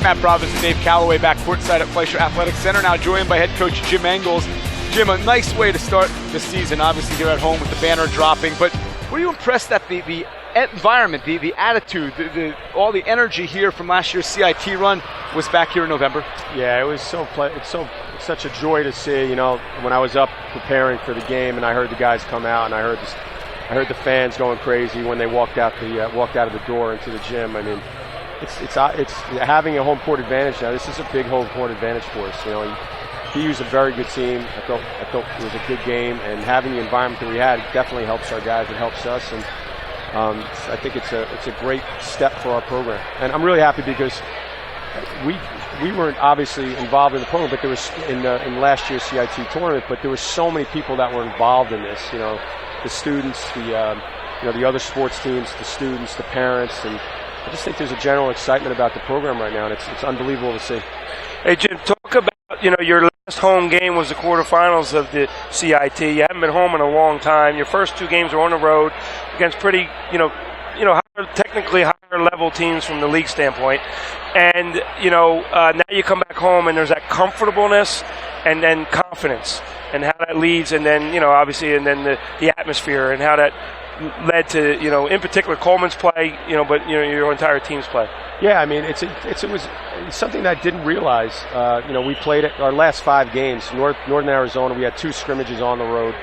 Matt Provence and Dave Calloway back courtside at Fleischer Athletic Center, now joined by head coach Jim Engles. Jim, a nice way to start the season, obviously here at home with the banner dropping, but were you impressed that the environment, the attitude, all the energy here from last year's CIT run was back here in November? Yeah, it was it's such a joy to see. You know, when I was up preparing for the game and I heard the guys come out and I heard the fans going crazy when they walked out of the door into the gym. I mean, it's having a home court advantage now. This is a big home court advantage for us. You know, BU's a very good team. I thought it was a good game, and having the environment that we had definitely helps our guys. It helps us, and I think it's a great step for our program. And I'm really happy because we weren't obviously involved in the program, but there was in last year's CIT tournament. But there were so many people that were involved in this. You know, the students, the other sports teams, the students, the parents, and I just think there's a general excitement about the program right now, and it's unbelievable to see. Hey Jim, talk about your last home game was the quarterfinals of the CIT. You haven't been home in a long time. Your first two games were on the road against pretty technically higher level teams from the league standpoint, and now you come back home and there's that comfortableness and then confidence and how that leads, and then obviously, and then the atmosphere and how that led to in particular Coleman's play, but your entire team's play. Yeah, I mean it was something that I didn't realize. We played our last 5 games. Northern Arizona, we had 2 scrimmages on the road,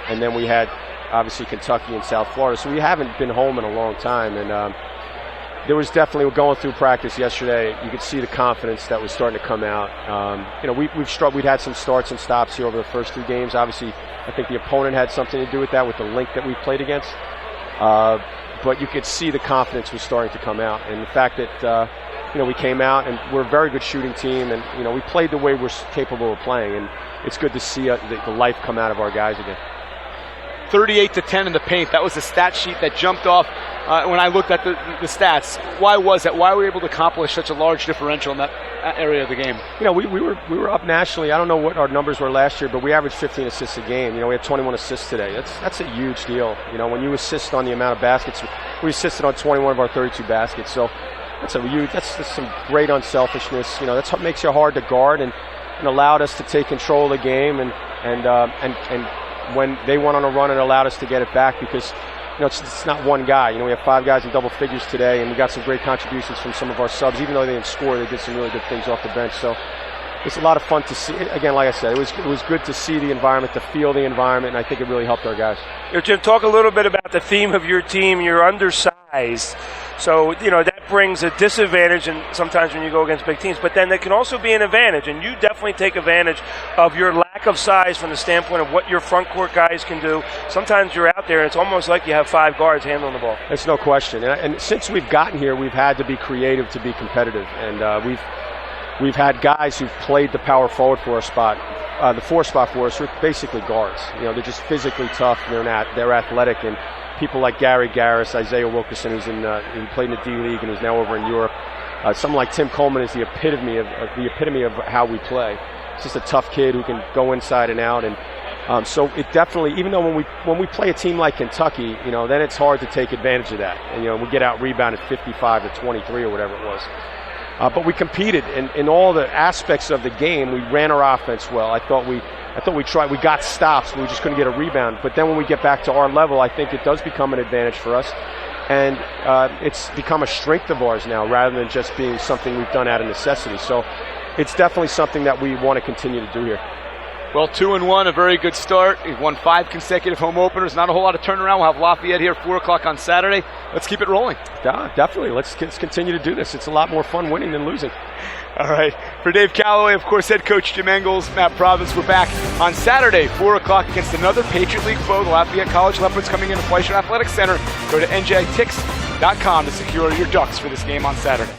and then we had obviously Kentucky and South Florida. So we haven't been home in a long time, and there was definitely, going through practice yesterday, you could see the confidence that was starting to come out. We'd had some starts and stops here over the first 2 games. Obviously, I think the opponent had something to do with that, with the link that we played against. But you could see the confidence was starting to come out, and the fact that we came out and we're a very good shooting team, and we played the way we're capable of playing, and it's good to see the life come out of our guys again. 38-10 in the paint. That was the stat sheet that jumped off when I looked at the stats. Why was that? Why were we able to accomplish such a large differential in that area of the game? We were up nationally. I don't know what our numbers were last year, but we averaged 15 assists a game. We had 21 assists today. That's a huge deal. When you assist on the amount of baskets, we assisted on 21 of our 32 baskets. So that's some great unselfishness. That's what makes you hard to guard, and allowed us to take control of the game, and when they went on a run, it allowed us to get it back, because it's not one guy. We have 5 guys in double figures today, and we got some great contributions from some of our subs. Even though they didn't score, they did some really good things off the bench. So it's a lot of fun to see. Again, like I said, it was good to see the environment, to feel the environment, and I think it really helped our guys. Jim, talk a little bit about the theme of your team. You're undersized, so that brings a disadvantage, and sometimes when you go against big teams, but then it can also be an advantage, and you definitely take advantage of your lack of size from the standpoint of what your front court guys can do. Sometimes you're out there and it's almost like you have 5 guards handling the ball. There's no question, and since we've gotten here, we've had to be creative to be competitive, and we've had guys who've played the power forward for our spot, the 4 spot for us, who are basically guards. They're just physically tough, and they're athletic, and people like Gary Garris, Isaiah Wilkerson, who played in the D League and who's now over in Europe. Someone like Tim Coleman is the epitome of how we play. He's just a tough kid who can go inside and out, and so it definitely, even though when we play a team like Kentucky, then it's hard to take advantage of that, and we get out rebounded 55-23 or whatever it was. But we competed in all the aspects of the game. We ran our offense well. I thought we tried. We got stops, but we just couldn't get a rebound. But then when we get back to our level, I think it does become an advantage for us, and it's become a strength of ours now, rather than just being something we've done out of necessity. So it's definitely something that we want to continue to do here. Well, 2-1, a very good start. We've won 5 consecutive home openers. Not a whole lot of turnaround. We'll have Lafayette here 4 o'clock on Saturday. Let's keep it rolling. Yeah, definitely. Let's continue to do this. It's a lot more fun winning than losing. All right. For Dave Calloway, of course, head coach Jim Engles, Matt Provence, we're back on Saturday, 4 o'clock, against another Patriot League foe, the Lafayette College Leopards, coming into Fleischer Athletic Center. Go to NJIT.com to secure your Ducks for this game on Saturday.